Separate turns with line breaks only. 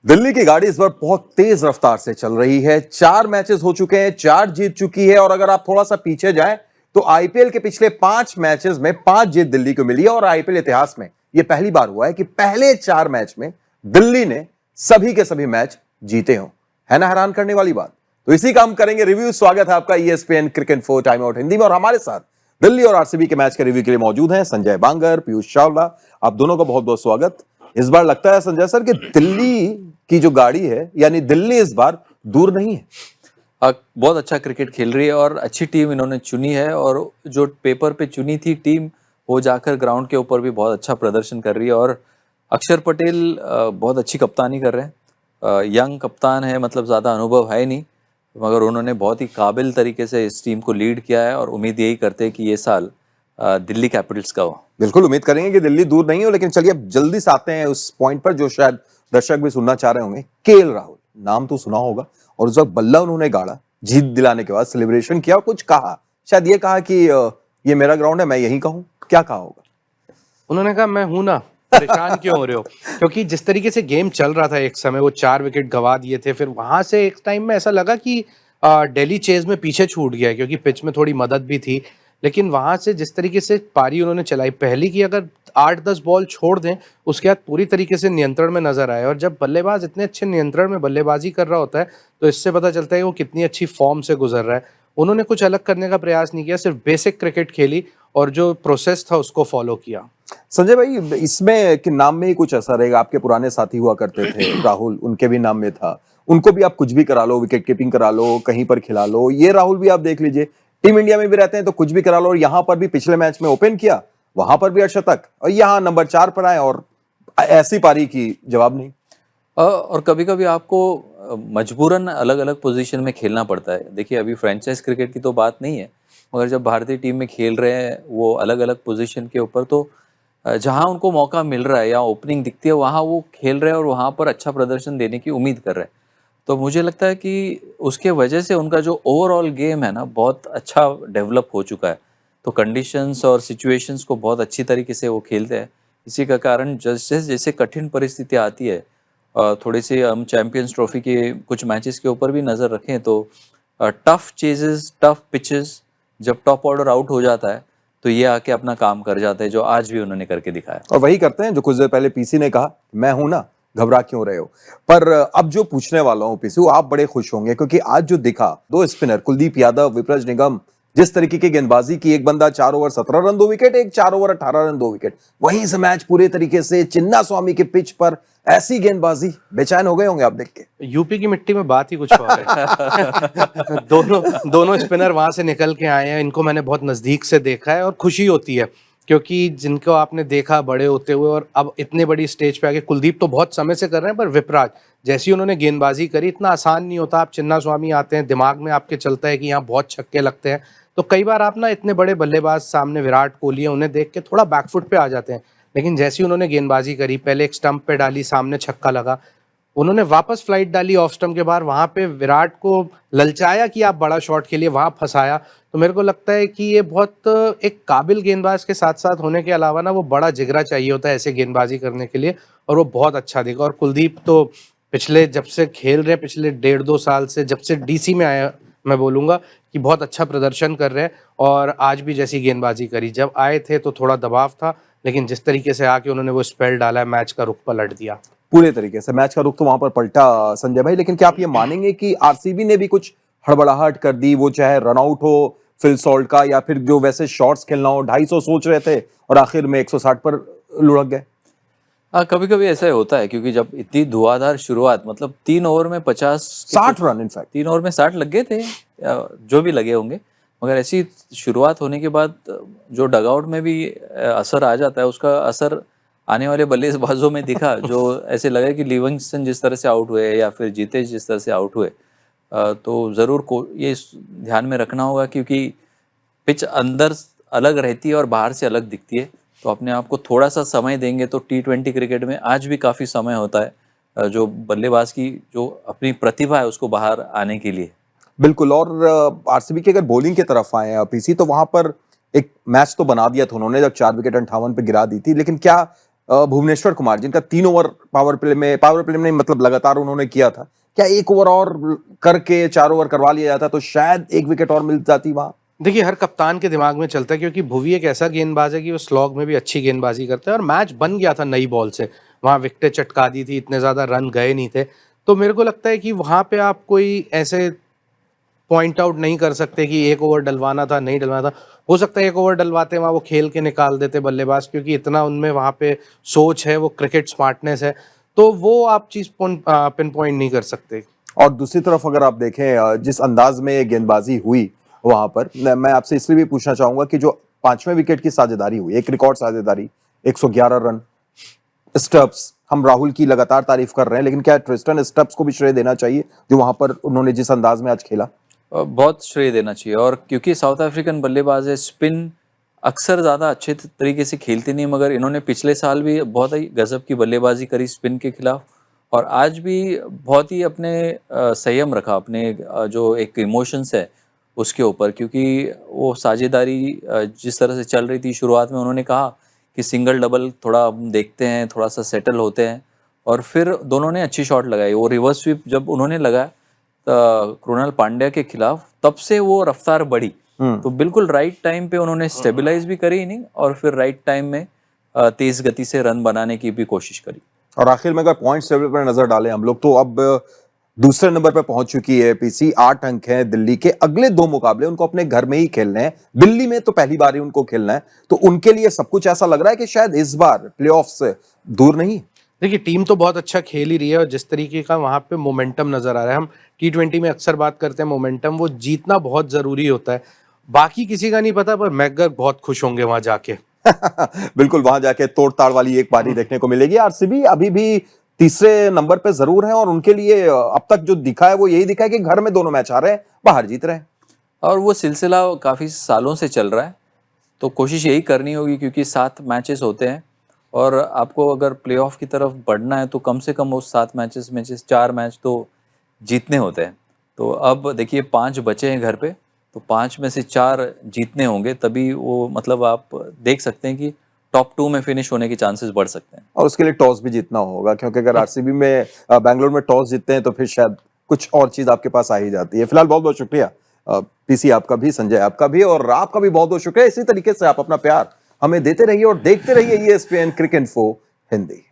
दिल्ली की गाड़ी इस बार बहुत तेज रफ्तार से चल रही है। 4 मैचेस हो चुके हैं, 4 जीत चुकी है। और अगर आप थोड़ा सा पीछे जाएं तो आईपीएल के पिछले 5 मैचेस में 5 जीत दिल्ली को मिली है। और आईपीएल इतिहास में यह पहली बार हुआ है कि पहले 4 मैच में दिल्ली ने सभी के सभी मैच जीते हों। है ना हैरान करने वाली बात। तो इसी का हम करेंगे रिव्यू। स्वागत है आपका ESPN cricket info time out Hindi में। और हमारे साथ दिल्ली और आरसीबी के मैच के रिव्यू के लिए मौजूद हैं संजय बांगर, पीयूष चावला। आप दोनों का बहुत बहुत स्वागत। इस बार लगता है संजय सर कि दिल्ली की जो गाड़ी है, यानी दिल्ली इस बार दूर नहीं है।
बहुत अच्छा क्रिकेट खेल रही है और अच्छी टीम इन्होंने चुनी है। और जो पेपर पे चुनी थी टीम, वो जाकर ग्राउंड के ऊपर भी बहुत अच्छा प्रदर्शन कर रही है। और अक्षर पटेल बहुत अच्छी कप्तानी कर रहे हैं। यंग कप्तान है, मतलब ज़्यादा अनुभव है नहीं, मगर उन्होंने बहुत ही काबिल तरीके से इस टीम को लीड किया है। और उम्मीद यही करते हैं कि ये साल दिल्ली कैपिटल्स का हो।
बिल्कुल उम्मीद करेंगे कि दिल्ली दूर नहीं हो। लेकिन चलिए अब जल्दी से आते हैं उस पॉइंट पर जो शायद दर्शक भी सुनना चाह रहे होंगे। केएल राहुल नाम तो सुना होगा, और उस वक्त बल्ला उन्होंने गाड़ा, जीत दिलाने के बाद सेलिब्रेशन किया, कुछ कहा, शायद ये कहा कि ये मेरा ग्राउंड है, मैं यही कहूं। क्या कहा होगा?
उन्होंने कहा मैं हूं ना, परेशान क्यों हो रहे हो? क्योंकि जिस तरीके से गेम चल रहा था, एक समय वो 4 विकेट गवा दिए थे, फिर वहां से एक टाइम में ऐसा लगा कि दिल्ली चेज में पीछे छूट गया है, क्योंकि पिच में थोड़ी मदद भी थी। लेकिन वहां से जिस तरीके से पारी उन्होंने चलाई, पहली की अगर 8-10 बॉल छोड़ दें, उसके बाद पूरी तरीके से नियंत्रण में नजर आए। और जब बल्लेबाज इतने अच्छे नियंत्रण में बल्लेबाजी कर रहा होता है, तो इससे पता चलता है वो कितनी अच्छी फॉर्म से गुजर रहा है। उन्होंने कुछ अलग करने का प्रयास नहीं किया, सिर्फ बेसिक क्रिकेट खेली और जो प्रोसेस था उसको फॉलो किया।
संजय भाई, इसमें कि नाम में ही कुछ ऐसा रहेगा। आपके पुराने साथी हुआ करते थे राहुल, उनके भी नाम में था। उनको भी आप कुछ भी करा लो, विकेट कीपिंग करा लो, कहीं पर खिला लो। ये राहुल भी आप देख लीजिए, टीम इंडिया में भी रहते हैं तो कुछ भी करा लो। और यहां पर भी पिछले मैच में ओपन किया, वहां पर भी अर्धशतक, और यहां नंबर 4 पर आए और ऐसी पारी की जवाब नहीं।
और कभी कभी आपको मजबूरन अलग अलग पोजीशन में खेलना पड़ता है। देखिए, अभी फ्रेंचाइज क्रिकेट की तो बात नहीं है, मगर जब भारतीय टीम में खेल रहे हैं वो अलग अलग पोजीशन के ऊपर, तो जहां उनको मौका मिल रहा है या ओपनिंग दिखती है, वहां वो खेल रहे हैं और वहां पर अच्छा प्रदर्शन देने की उम्मीद कर रहे हैं। तो मुझे लगता है कि उसके वजह से उनका जो ओवरऑल गेम है ना, बहुत अच्छा डेवलप हो चुका है। तो कंडीशंस और सिचुएशंस को बहुत अच्छी तरीके से वो खेलते हैं। इसी का कारण जैसे जैसे कठिन परिस्थिति आती है, थोड़ी सी हम चैंपियंस ट्रॉफी के कुछ मैचेस के ऊपर भी नज़र रखें तो टफ चेजेस, टफ पिचेस, जब टॉप ऑर्डर आउट हो जाता है तो ये आके अपना काम कर जाते हैं, जो आज भी उन्होंने करके दिखाया।
और वही करते हैं जो कुछ देर पहले पीसी ने कहा, मैं हूं ना, घबरा क्यों रहे हो। पर अब जो पूछने वाला हूं पीसी, वो आप बड़े खुश होंगे, क्योंकि आज जो दिखा, 2 स्पिनर कुलदीप यादव, विपराज निगम, जिस तरीके की गेंदबाजी की। एक बंदा 4 ओवर 17 रन 2 विकेट, एक 4 ओवर 18 रन 2 विकेट। वहीं से मैच पूरे तरीके से चिन्ना स्वामी के पिच पर ऐसी गेंदबाजी, बेचैन हो गए होंगे आप देख के।
यूपी की मिट्टी में बात ही कुछ और है। दोनों स्पिनर वहां से निकल के आए हैं, इनको मैंने बहुत नजदीक से देखा है और खुशी होती है, क्योंकि जिनको आपने देखा बड़े होते हुए और अब इतने बड़ी स्टेज पे आके, कुलदीप तो बहुत समय से कर रहे हैं, पर विपराज जैसी उन्होंने गेंदबाजी करी, इतना आसान नहीं होता। आप चिन्ना स्वामी आते हैं, दिमाग में आपके चलता है कि यहाँ बहुत छक्के लगते हैं, तो कई बार आप ना इतने बड़े बल्लेबाज सामने, विराट कोहली है, उन्हें देख के थोड़ा बैकफुट पे आ जाते हैं। लेकिन जैसी उन्होंने गेंदबाजी करी, पहले एक स्टंप पे डाली, सामने छक्का लगा, उन्होंने वापस फ्लाइट डाली ऑफ स्टंप के बाहर, वहां पे विराट को ललचाया कि आप बड़ा शॉट खेलिए, वहां फंसाया। तो मेरे को लगता है कि ये बहुत एक काबिल गेंदबाज के साथ साथ होने के अलावा ना, वो बड़ा जिगरा चाहिए होता है ऐसे गेंदबाजी करने के लिए, और वो बहुत अच्छा दिखा। और कुलदीप तो पिछले, जब से खेल रहे हैं, पिछले 1.5-2 साल से, जब से डीसी में आया, मैं बोलूंगा कि बहुत अच्छा प्रदर्शन कर रहे हैं। और आज भी जैसी गेंदबाजी करी, जब आए थे तो थोड़ा दबाव था, लेकिन जिस तरीके से आके उन्होंने वो स्पेल डाला है, मैच का रुख पलट दिया।
पूरे तरीके से मैच का रुख तो वहां पर पलटा संजय भाई। लेकिन क्या आप ये मानेंगे कि आरसीबी ने भी कुछ हड़बड़ाहट कर दी? वो चाहे रनआउट हो फिल सॉल्ट का, या फिर जो वैसे शॉट्स खेलना हो, 250 सोच रहे थे और आखिर में 160 पर लुढ़क गए।
कभी कभी ऐसा होता है, क्योंकि जब इतनी धुआंधार शुरुआत, मतलब 3 ओवर में
60 रन, इनफैक्ट
3 ओवर में 60 लग गए थे, जो भी लगे होंगे, मगर ऐसी शुरुआत होने के बाद जो डगआउट में भी असर आ जाता है, उसका असर आने वाले बल्लेबाजों में दिखा। जो ऐसे लगा कि लिविंगस्टन जिस तरह से आउट हुए या फिर जीतेश जिस तरह से आउट हुए, तो ज़रूर को ये ध्यान में रखना होगा, क्योंकि पिच अंदर अलग रहती है और बाहर से अलग दिखती है। तो अपने आप को थोड़ा सा समय देंगे तो T20 क्रिकेट में आज भी काफ़ी समय होता है जो बल्लेबाज की जो अपनी प्रतिभा है उसको बाहर आने के लिए।
बिल्कुल। और आरसीबी की अगर बॉलिंग की तरफ आए पीसी, तो वहां पर एक मैच तो बना दिया था उन्होंने जब 4 विकेट 58 पे गिरा दी थी। लेकिन क्या भुवनेश्वर कुमार जिनका 3 ओवर पावर प्ले में नहीं मतलब लगातार उन्होंने किया था, क्या 1 ओवर और करके 4 ओवर करवा लिया जाता तो शायद 1 विकेट और मिल जाती वहां?
देखिए हर कप्तान के दिमाग में चलता है, क्योंकि भुवी एक ऐसा गेंदबाज है कि वो स्लॉग में भी अच्छी गेंदबाजी करता है, और मैच बन गया था नई बॉल से, वहां विकेटें चटका दी थी, इतने ज्यादा रन गए नहीं थे। तो मेरे को लगता है कि वहां पे आप कोई ऐसे पॉइंट आउट नहीं कर सकते कि 1 ओवर डलवाना था, नहीं डलवाना था। हो सकता है 1 ओवर डलवाते वहां वो खेल के निकाल देते बल्लेबाज, क्योंकि इतना उनमें वहां पे सोच है, वो क्रिकेट स्मार्टनेस है, तो वो आप चीज पिन पॉइंट नहीं कर सकते।
और दूसरी तरफ अगर आप देखें जिस अंदाज में ये गेंदबाजी हुई वहां पर, मैं आपसे इसलिए भी पूछना चाहूंगा कि जो 5वें विकेट की साझेदारी हुई, एक रिकॉर्ड साझेदारी, 111 रन, स्टब्स, हम राहुल की लगातार तारीफ कर रहे हैं, लेकिन क्या ट्रिस्टन स्टब्स को भी श्रेय देना चाहिए जो वहां पर उन्होंने जिस अंदाज में आज खेला?
बहुत श्रेय देना चाहिए, और क्योंकि साउथ अफ्रीकन बल्लेबाज है, स्पिन अक्सर ज़्यादा अच्छे तरीके से खेलते नहीं, मगर इन्होंने पिछले साल भी बहुत ही गजब की बल्लेबाजी करी स्पिन के खिलाफ, और आज भी बहुत ही अपने संयम रखा अपने जो एक इमोशंस है उसके ऊपर, क्योंकि वो साझेदारी जिस तरह से चल रही थी शुरुआत में, उन्होंने कहा कि सिंगल डबल थोड़ा हम देखते हैं, थोड़ा सा सेटल होते हैं, और फिर दोनों ने अच्छी शॉट लगाई। वो रिवर्स स्वीप जब उन्होंने लगाया कृणाल पांड्या के खिलाफ, तब से वो रफ्तार बढ़ी। तो बिल्कुल राइट टाइम पे उन्होंने स्टेबलाइज भी करी इनिंग, और फिर राइट टाइम में तेज गति से रन बनाने की भी कोशिश करी।
और आखिर में अगर पॉइंट्स टेबल पर नजर डालें हम लोग, तो अब दूसरे नंबर पर पहुंच चुकी है पीसी, 8 अंक हैं दिल्ली के। अगले 2 मुकाबले उनको अपने घर में ही खेलने हैं, दिल्ली में तो पहली बार ही उनको खेलना है, तो उनके लिए सब कुछ ऐसा लग रहा है कि शायद इस बार प्लेऑफ से दूर नहीं।
देखिए टीम तो बहुत अच्छा खेल ही रही है, और जिस तरीके का वहां पे मोमेंटम नजर आ रहा है, हम T20 में अक्सर बात करते हैं मोमेंटम, वो जीतना बहुत जरूरी होता है। बाकी किसी का नहीं पता, पर मैकगर बहुत खुश होंगे वहां जाके।
बिल्कुल, वहां जाके तोड़ ताड़ वाली एक पारी देखने को मिलेगी। आरसीबी अभी भी तीसरे नंबर पे जरूर है, और उनके लिए अब तक जो दिखा है वो यही दिखा है कि घर में दोनों मैच आ रहे हैं, बाहर जीत रहे हैं,
और वो सिलसिला काफ़ी सालों से चल रहा है। तो कोशिश यही करनी होगी, क्योंकि 7 मैचेस होते हैं, और आपको अगर प्लेऑफ की तरफ बढ़ना है तो कम से कम उस 7 मैचेस में से 4 मैच तो जीतने होते हैं। तो अब देखिए 5 बचे हैं घर पे, तो 5 में से 4 जीतने होंगे, तभी वो मतलब आप देख सकते हैं कि टॉप 2 में फिनिश होने के चांसेस बढ़ सकते हैं।
और उसके लिए टॉस भी जीतना होगा, क्योंकि अगर आरसीबी में बैंगलोर में टॉस जीतते हैं तो फिर शायद कुछ और चीज आपके पास आ ही जाती है। फिलहाल बहुत बहुत शुक्रिया पीसी आपका भी, संजय आपका भी, और आपका भी बहुत बहुत शुक्रिया। इसी तरीके से आप अपना प्यार हमें देते रहिए और देखते रहिए ESPN क्रिकेट इन्फो हिंदी।